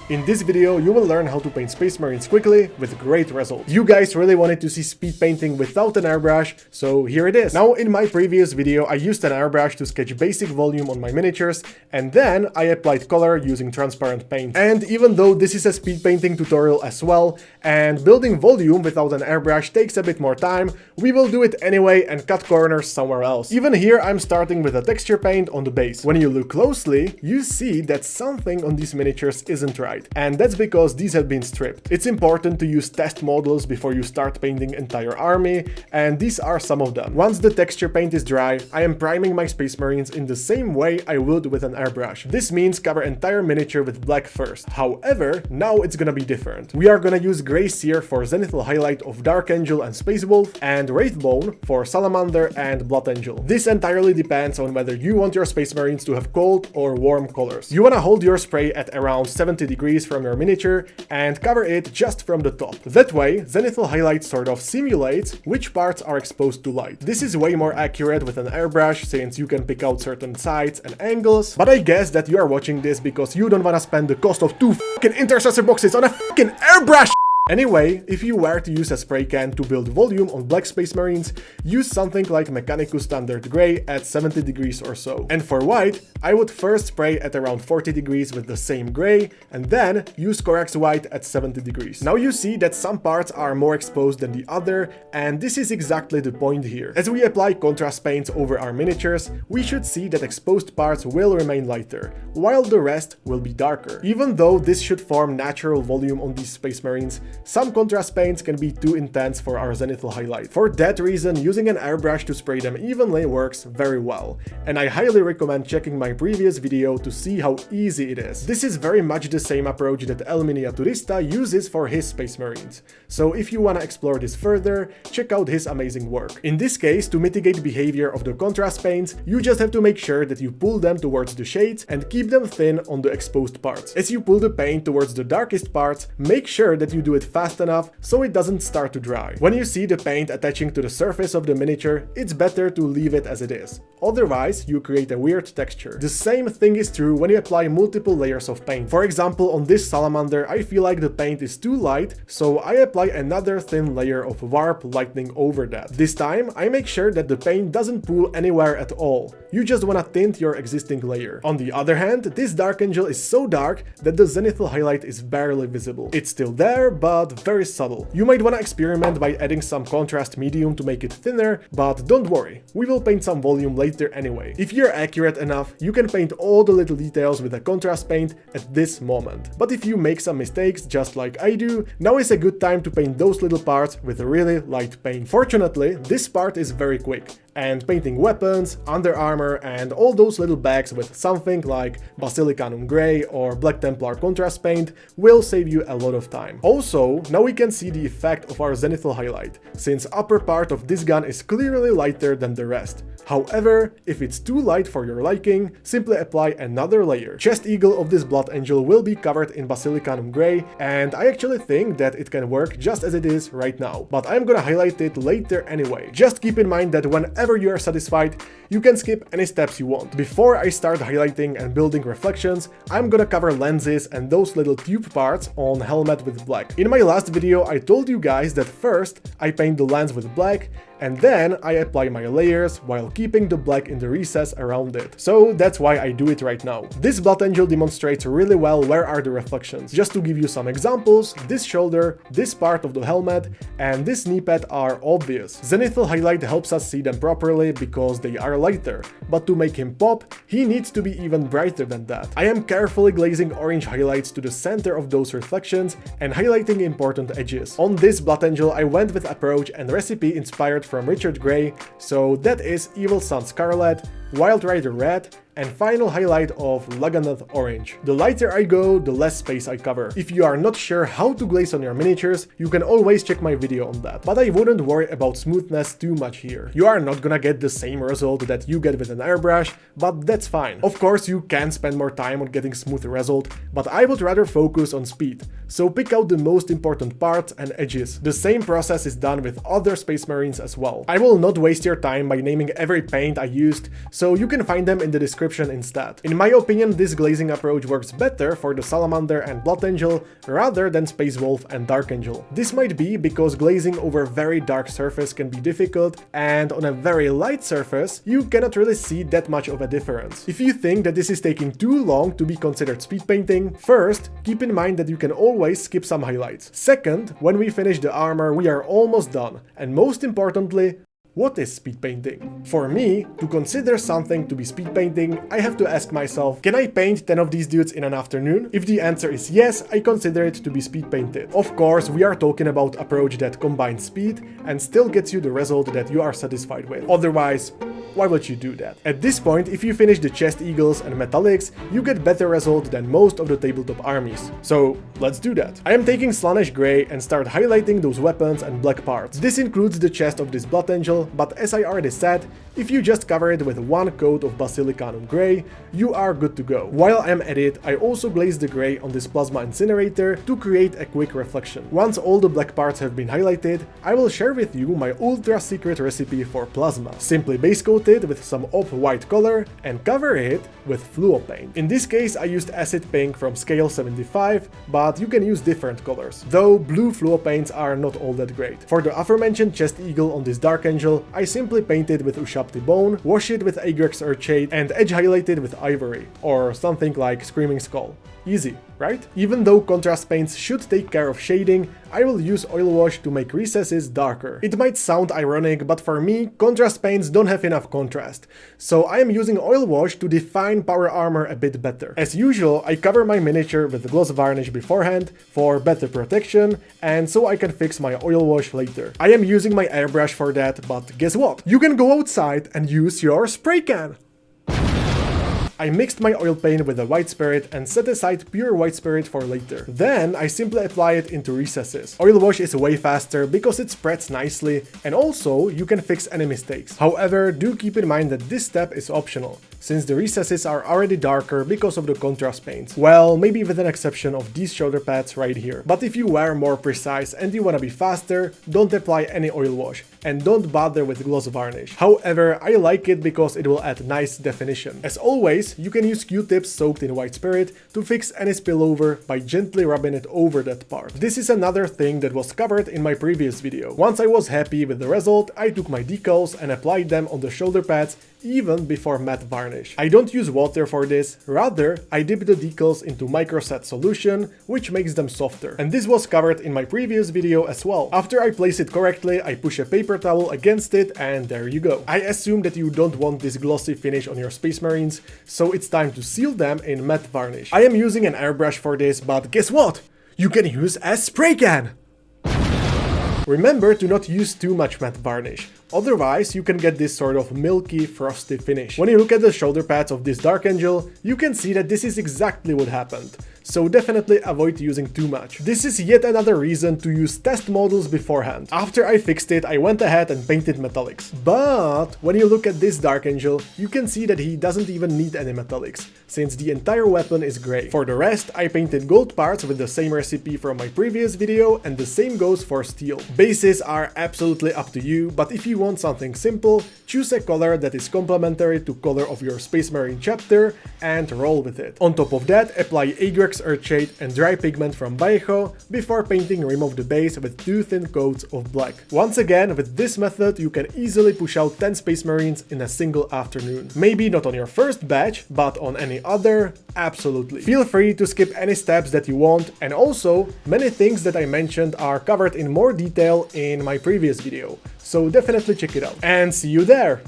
In this video, you will learn how to paint Space Marines quickly with great results. You guys really wanted to see speed painting without an airbrush, so here it is. Now, in my previous video, I used an airbrush to sketch basic volume on my miniatures, and then I applied color using transparent paint. And even though this is a speed painting tutorial as well, and building volume without an airbrush takes a bit more time, we will do it anyway and cut corners somewhere else. Even here, I'm starting with a texture paint on the base. When you look closely, you see that something on these miniatures isn't right. And that's because these have been stripped. It's important to use test models before you start painting entire army, and these are some of them. Once the texture paint is dry, I am priming my Space Marines in the same way I would with an airbrush. This means cover entire miniature with black first. However, now it's gonna be different. We are gonna use Gray Sear for zenithal highlight of Dark Angel and Space Wolf, and Wraithbone for Salamander and Blood Angel. This entirely depends on whether you want your Space Marines to have cold or warm colors. You wanna hold your spray at around 70 degrees from your miniature and cover it just from the top. That way, zenithal highlight sort of simulates which parts are exposed to light. This is way more accurate with an airbrush since you can pick out certain sides and angles, but I guess that you are watching this because you don't wanna spend the cost of 2 fucking intercessor boxes on a fucking airbrush! Anyway, if you were to use a spray can to build volume on black Space Marines, use something like Mechanicus Standard Gray at 70 degrees or so. And for white, I would first spray at around 40 degrees with the same gray, and then use Corax White at 70 degrees. Now you see that some parts are more exposed than the other, and this is exactly the point here. As we apply contrast paints over our miniatures, we should see that exposed parts will remain lighter, while the rest will be darker. Even though this should form natural volume on these Space Marines, some contrast paints can be too intense for our zenithal highlight. For that reason, using an airbrush to spray them evenly works very well, and I highly recommend checking my previous video to see how easy it is. This is very much the same approach that El Miniaturista uses for his Space Marines, so if you wanna explore this further, check out his amazing work. In this case, to mitigate behavior of the contrast paints, you just have to make sure that you pull them towards the shades and keep them thin on the exposed parts. As you pull the paint towards the darkest parts, make sure that you do it fast enough so it doesn't start to dry. When you see the paint attaching to the surface of the miniature, it's better to leave it as it is. Otherwise, you create a weird texture. The same thing is true when you apply multiple layers of paint. For example, on this Salamander, I feel like the paint is too light, so I apply another thin layer of warp lightning over that. This time, I make sure that the paint doesn't pool anywhere at all. You just wanna tint your existing layer. On the other hand, this Dark Angel is so dark that the zenithal highlight is barely visible. It's still there, but very subtle. You might wanna experiment by adding some contrast medium to make it thinner, but don't worry, we will paint some volume later anyway. If you're accurate enough, you can paint all the little details with a contrast paint at this moment. But if you make some mistakes, just like I do, now is a good time to paint those little parts with a really light paint. Fortunately, this part is very quick, and painting weapons, under armor, and all those little bags with something like Basilicanum Grey or Black Templar contrast paint will save you a lot of time. Also, now we can see the effect of our zenithal highlight, since upper part of this gun is clearly lighter than the rest. However, if it's too light for your liking, simply apply another layer. Chest eagle of this Blood Angel will be covered in Basilicanum Grey, and I actually think that it can work just as it is right now, but I'm gonna highlight it later anyway. Just keep in mind that whenever you are satisfied, you can skip any steps you want. Before I start highlighting and building reflections, I'm gonna cover lenses and those little tube parts on helmet with black. In my last video, I told you guys that first I paint the lens with black, and then I apply my layers while keeping the black in the recess around it. So that's why I do it right now. This Blood Angel demonstrates really well where are the reflections. Just to give you some examples, this shoulder, this part of the helmet, and this knee pad are obvious. Zenithal highlight helps us see them properly because they are lighter, but to make him pop, he needs to be even brighter than that. I am carefully glazing orange highlights to the center of those reflections and highlighting important edges. On this Blood Angel, I went with approach and recipe inspired from Richard Gray, so that is Evil Sun Scarlet, Wild Rider Red, and final highlight of Laganath Orange. The lighter I go, the less space I cover. If you are not sure how to glaze on your miniatures, you can always check my video on that, but I wouldn't worry about smoothness too much here. You are not gonna get the same result that you get with an airbrush, but that's fine. Of course, you can spend more time on getting smooth result, but I would rather focus on speed. so pick out the most important parts and edges. The same process is done with other Space Marines as well. I will not waste your time by naming every paint I used, so you can find them in the description instead. In my opinion, this glazing approach works better for the Salamander and Blood Angel rather than Space Wolf and Dark Angel. This might be because glazing over very dark surface can be difficult, and on a very light surface, you cannot really see that much of a difference. If you think that this is taking too long to be considered speed painting, first, keep in mind that you can always skip some highlights. Second, when we finish the armor, we are almost done. And most importantly, what is speed painting? For me, to consider something to be speed painting, I have to ask myself, can I paint 10 of these dudes in an afternoon? If the answer is yes, I consider it to be speed painted. Of course, we are talking about an approach that combines speed and still gets you the result that you are satisfied with. Otherwise, why would you do that? At this point, if you finish the chest eagles and metallics, you get better result than most of the tabletop armies. So let's do that. I am taking Slaanesh Grey and start highlighting those weapons and black parts. This includes the chest of this Blood Angel, but as I already said, if you just cover it with one coat of Basilicanum Grey, you are good to go. While I'm at it, I also glaze the grey on this plasma incinerator to create a quick reflection. Once all the black parts have been highlighted, I will share with you my ultra secret recipe for plasma. Simply base coat it with some off-white color and cover it with fluo paint. In this case, I used acid pink from scale 75, but you can use different colors, though blue fluo paints are not all that great. For the aforementioned chest eagle on this Dark Angel, I simply painted with Ushabti Bone, wash it with Agrax Earthshade, and edge highlighted with Ivory, or something like Screaming Skull. Easy, right? Even though contrast paints should take care of shading, I will use oil wash to make recesses darker. It might sound ironic, but for me, contrast paints don't have enough contrast, so I am using oil wash to define power armor a bit better. As usual, I cover my miniature with gloss varnish beforehand for better protection, and so I can fix my oil wash later. I am using my airbrush for that, but guess what? You can go outside and use your spray can! I mixed my oil paint with a white spirit and set aside pure white spirit for later. Then I simply apply it into recesses. Oil wash is way faster because it spreads nicely, and also you can fix any mistakes. However, do keep in mind that this step is optional, since the recesses are already darker because of the contrast paints. Well, maybe with an exception of these shoulder pads right here. But if you were more precise and you wanna be faster, don't apply any oil wash, and don't bother with gloss varnish. However, I like it because it will add nice definition. As always, you can use Q-tips soaked in white spirit to fix any spillover by gently rubbing it over that part. This is another thing that was covered in my previous video. Once I was happy with the result, I took my decals and applied them on the shoulder pads even before matte varnish. I don't use water for this, rather I dip the decals into microset solution, which makes them softer. And this was covered in my previous video as well. After I place it correctly, I push a paper towel against it and there you go. I assume that you don't want this glossy finish on your Space Marines, so it's time to seal them in matte varnish. I am using an airbrush for this, but guess what? You can use a spray can! Remember to not use too much matte varnish, otherwise you can get this sort of milky, frosty finish. When you look at the shoulder pads of this Dark Angel, you can see that this is exactly what happened. So definitely avoid using too much. This is yet another reason to use test models beforehand. After I fixed it, I went ahead and painted metallics. But when you look at this Dark Angel, you can see that he doesn't even need any metallics, since the entire weapon is grey. For the rest, I painted gold parts with the same recipe from my previous video, and the same goes for steel. Bases are absolutely up to you, but if you want something simple, choose a color that is complementary to color of your Space Marine chapter and roll with it. On top of that, apply Agrax Earthshade and dry pigment from Vallejo before painting rim of the base with 2 thin coats of black. Once again, with this method you can easily push out 10 Space Marines in a single afternoon. Maybe not on your first batch, but on any other, absolutely. Feel free to skip any steps that you want, and also, many things that I mentioned are covered in more detail in my previous video, so definitely check it out. And see you there!